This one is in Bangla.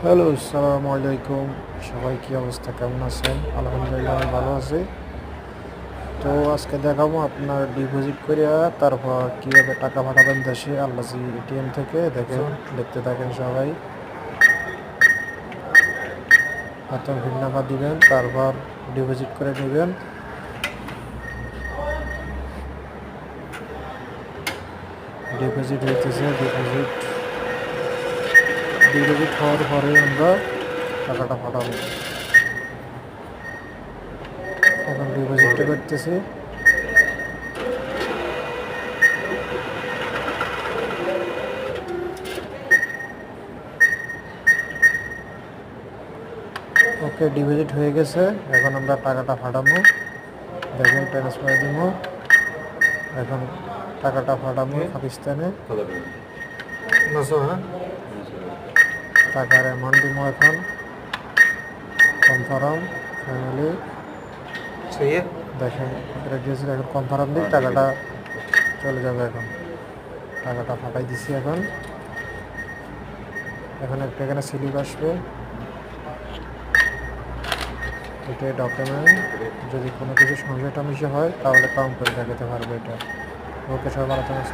হ্যালো, আসসালামু আলাইকুম। সবাই কি অবস্থা, কেমন আছেন? আলহামদুলিল্লাহ আমি ভালো আছি। তো আজকে দেখাবো আপনার ডিপোজিট করিয়া তারপর কিভাবে টাকা পাঠাবেন দেশে আল্লাজি এটিএম থেকে। দেখেন, দেখতে থাকেন সবাই। প্রথম পিন নাম্বার দিবেন, তারপর ডিপোজিট করে নেবেন। ডিপোজিট হইতেছে। ডিপোজিট হওয়ার পরে আমরা টাকাটা পাঠাবো। এখন ডিপোজিটটা করতেছি। ওকে, ডিপোজিট হয়ে গেছে। এখন আমরা টাকাটা পাঠাবো। দেখেন, ট্রান্সফার দিব। এখন টাকাটা পাঠাবো পাকিস্তানে। টাকার অ্যামাউন্ট দিব এখন। কনফার্ম ফ্যামিলি দেখেন, এটা দিয়েছিল। এখন কনফার্ম দিই, টাকাটা চলে যাবে। এখন টাকাটা পাঠাই দিছি। এখন একটা এখানে স্লিপ আসবে, এটাই ডকুমেন্ট। যদি কোনো কিছু সমস্যা টমেশা হয় তাহলে কাউন্ট করে দেখাতে পারবে এটা। ওকে, সবাই ভালো থাকবেন।